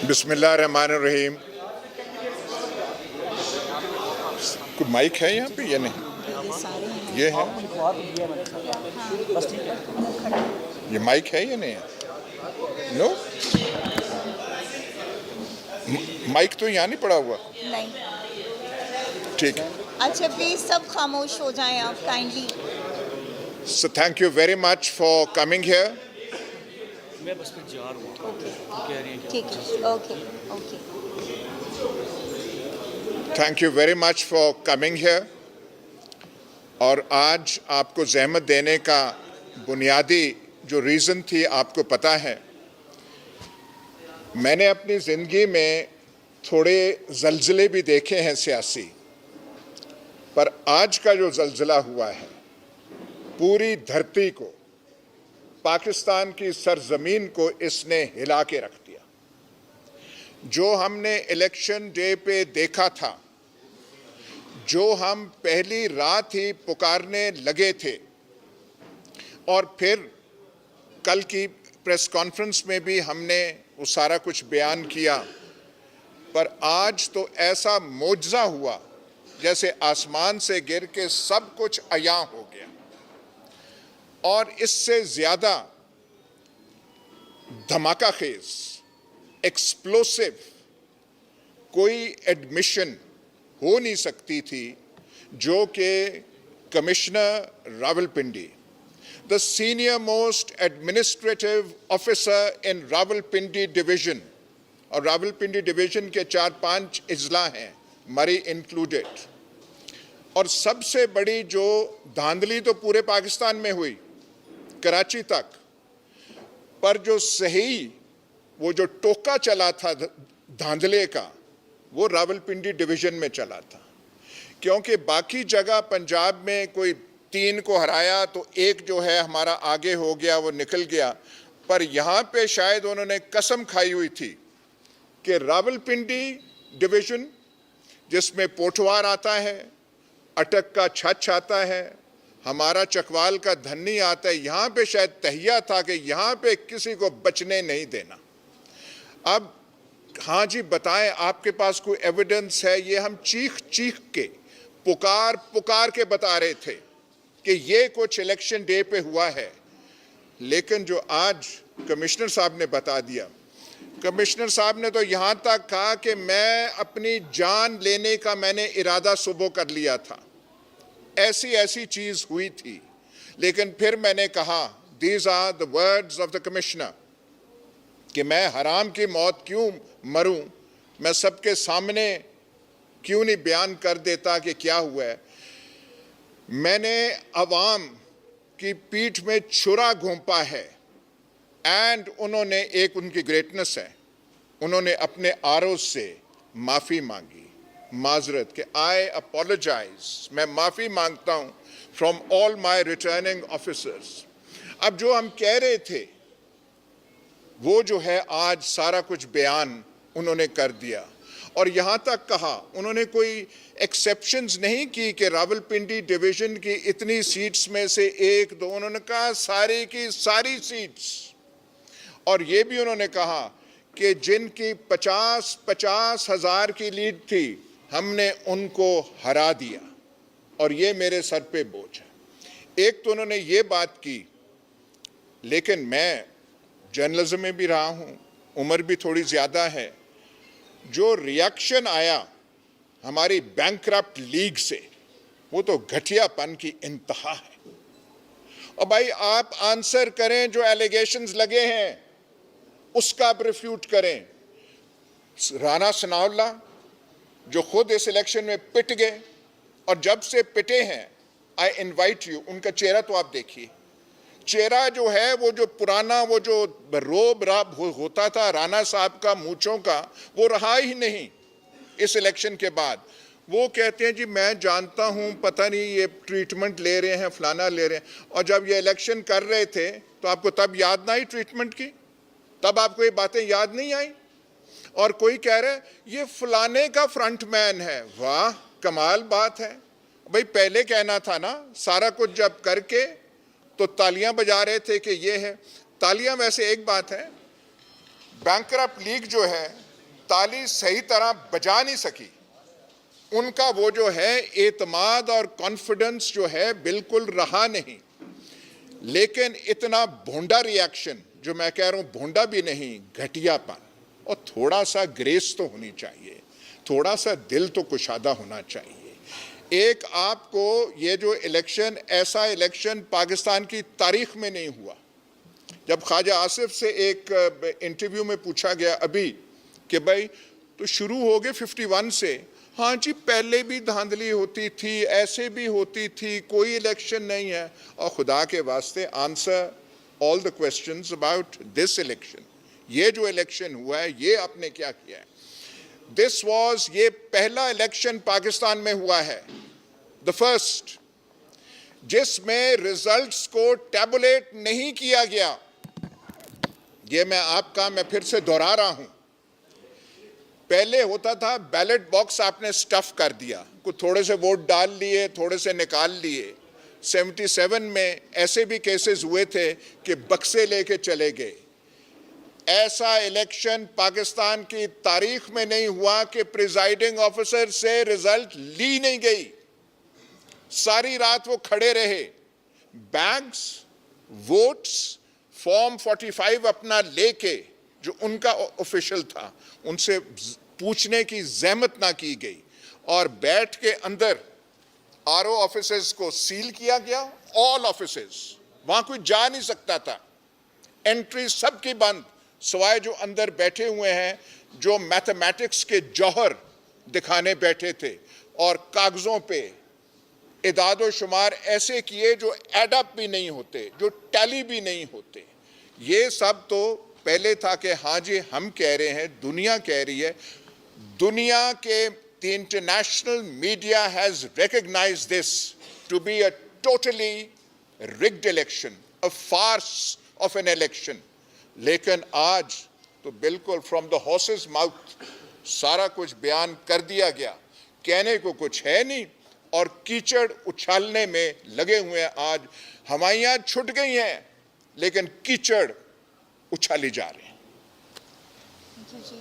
बिस्मिल्लाहिर्रहमानिर्रहीम। कोई माइक है यहाँ पे या नहीं? ये है, ये माइक है या नहीं है? नो, माइक तो यहाँ नहीं पड़ा हुआ। नहीं। ठीक है। अच्छा प्लीज सब खामोश हो जाएं आप kindly. So thank you very much for coming here. मैं बस में जा रहा हूँ। कह रही हैं ठीक है, okay okay. Thank you very much for coming here. और आज आपको ज़हमत देने का बुनियादी जो रीज़न थी आपको पता है। मैंने अपनी ज़िंदगी में थोड़े ज़लज़ले भी देखे हैं सियासी, पर आज का जो ज़लज़ला हुआ है पूरी धरती को, पाकिस्तान की सरजमीन को इसने हिला के रख दिया। जो हमने इलेक्शन डे पे देखा था, जो हम पहली रात ही पुकारने लगे थे और फिर कल की प्रेस कॉन्फ्रेंस में भी हमने वो सारा कुछ बयान किया, पर आज तो ऐसा मोजज़ा हुआ जैसे आसमान से गिर के सब कुछ अयां हो गया। और इससे ज़्यादा धमाका खेज, एक्सप्लोसिव कोई एडमिशन हो नहीं सकती थी जो कि commissioner Rawalpindi, the senior most administrative officer in Rawalpindi division, और रावलपिंडी डिवीज़न के 4-5 अजला हैं, मरी इंक्लूडेड, और सबसे बड़ी जो धांधली तो पूरे पाकिस्तान में हुई कराची तक, पर जो सही वो जो टोका चला था धांधले का वो रावलपिंडी डिवीज़न में चला था। क्योंकि बाकी जगह पंजाब में कोई 3 को हराया तो एक जो है हमारा आगे हो गया, वो निकल गया, पर यहाँ पे शायद उन्होंने कसम खाई हुई थी कि रावलपिंडी डिवीज़न जिसमें पोठवार आता है, अटक का छछ आता है, हमारा चकवाल का धन्नी आता है, यहाँ पे शायद तहिया था कि यहाँ पे किसी को बचने नहीं देना। अब हाँ जी बताएं, आपके पास कोई एविडेंस है? ये हम चीख चीख के पुकार के बता रहे थे कि ये कुछ इलेक्शन डे पे हुआ है, लेकिन जो आज कमिश्नर साहब ने बता दिया, कमिश्नर साहब ने तो यहाँ तक कहा कि मैं अपनी जान लेने का मैंने इरादा सुबह कर लिया था, ऐसी चीज़ हुई थी। लेकिन फिर मैंने कहा, these are the words of the commissioner, कि मैं हराम की मौत क्यों मरूं, मैं सबके सामने क्यों नहीं बयान कर देता कि क्या हुआ है। मैंने अवाम की पीठ में छुरा घोंपा है, एंड उन्होंने, एक उनकी ग्रेटनेस है, उन्होंने अपने आरोज से माफ़ी मांगी, माजरत के आई अपोलोजाइज, मैं माफ़ी मांगता हूँ from all my returning officers. अब जो हम कह रहे थे वो जो है आज सारा कुछ बयान उन्होंने कर दिया, और यहाँ तक कहा उन्होंने कोई एक्सेप्शंस नहीं की कि रावलपिंडी डिवीज़न की इतनी सीट्स में से 1-2, उन्होंने कहा सारी की सारी सीट्स। और ये भी उन्होंने कहा कि जिनकी 50 हज़ार की लीड थी हमने उनको हरा दिया, और ये मेरे सर पे बोझ है। एक तो उन्होंने ये बात की, लेकिन मैं जर्नलिज्म में भी रहा हूँ, उम्र भी थोड़ी ज़्यादा है, जो रिएक्शन आया हमारी बैंकरप्ट लीग से वो तो घटियापन की इंतहा है। और भाई आप आंसर करें, जो एलिगेशंस लगे हैं उसका आप रिफ्यूट करें। राना सनाउल्लाह जो खुद इस इलेक्शन में पिट गए, और जब से पिटे हैं, आई इनवाइट यू, उनका चेहरा तो आप देखिए, चेहरा जो है वो जो पुराना वो जो रोब राब होता था राना साहब का मूंछों का, वो रहा ही नहीं इस इलेक्शन के बाद। वो कहते हैं जी मैं जानता हूँ, पता नहीं ये ट्रीटमेंट ले रहे हैं, फलाना ले रहे हैं, और जब ये इलेक्शन कर रहे थे तो आपको तब याद ना आई ट्रीटमेंट की, तब आपको ये बातें याद नहीं आई। और कोई कह रहा है ये फलाने का फ्रंटमैन है, वाह कमाल बात है। भाई पहले कहना था ना, सारा कुछ जब करके तो तालियां बजा रहे थे कि ये है। तालियां वैसे एक बात है, बैंकरप्ट लीग जो है ताली सही तरह बजा नहीं सकी, उनका वो जो है एतमाद और कॉन्फिडेंस जो है बिल्कुल रहा नहीं। लेकिन इतना भोंडा रिएक्शन, जो मैं कह रहा हूं भोंडा भी नहीं, घटियापन, और थोड़ा सा ग्रेस तो होनी चाहिए, थोड़ा सा दिल तो कुशादा होना चाहिए। एक आपको ये जो इलेक्शन, ऐसा इलेक्शन पाकिस्तान की तारीख में नहीं हुआ। जब ख्वाजा आसिफ से एक इंटरव्यू में पूछा गया अभी कि भाई तो शुरू हो गए 51 से, हाँ जी पहले भी धांधली होती थी, ऐसे भी होती थी, कोई इलेक्शन नहीं है। और खुदा के वास्ते answer all the questions about this election. ये जो इलेक्शन हुआ है ये आपने क्या किया है? दिस वाज, ये पहला इलेक्शन पाकिस्तान में हुआ है, द फर्स्ट, जिसमें रिजल्ट्स को टैबुलेट नहीं किया गया। ये मैं फिर से दोहरा रहा हूं। पहले होता था बैलेट बॉक्स आपने स्टफ कर दिया, कुछ थोड़े से वोट डाल लिए, थोड़े से निकाल लिए। 77 में ऐसे भी केसेस हुए थे कि बक्से लेके चले गए। ऐसा इलेक्शन पाकिस्तान की तारीख में नहीं हुआ कि प्रिजाइडिंग ऑफिसर से रिजल्ट ली नहीं गई। सारी रात वो खड़े रहे, बैग्स, वोट्स, फॉर्म 45 अपना लेके, जो उनका ऑफिशियल था, उनसे पूछने की जहमत ना की गई, और बैठ के अंदर आरओ ऑफिसेस को सील किया गया, ऑल ऑफिसेस, वहां कोई जा नहीं सकता था, एंट्री सबकी बंद, सिवाय जो अंदर बैठे हुए हैं जो मैथमेटिक्स के जौहर दिखाने बैठे थे, और कागजों पे इदादो शुमार ऐसे किए जो एडअप भी नहीं होते, जो टैली भी नहीं होते। ये सब तो पहले था कि हाँ जी हम कह रहे हैं, दुनिया कह रही है, दुनिया के the international media has recognised this to be a totally rigged election, a farce of an election. लेकिन आज तो बिल्कुल फ्रॉम द हॉर्सेस माउथ सारा कुछ बयान कर दिया गया, कहने को कुछ है नहीं, और कीचड़ उछालने में लगे हुए हैं। आज हवाइयां छूट गई हैं लेकिन कीचड़ उछाली जा रही हैं। जी।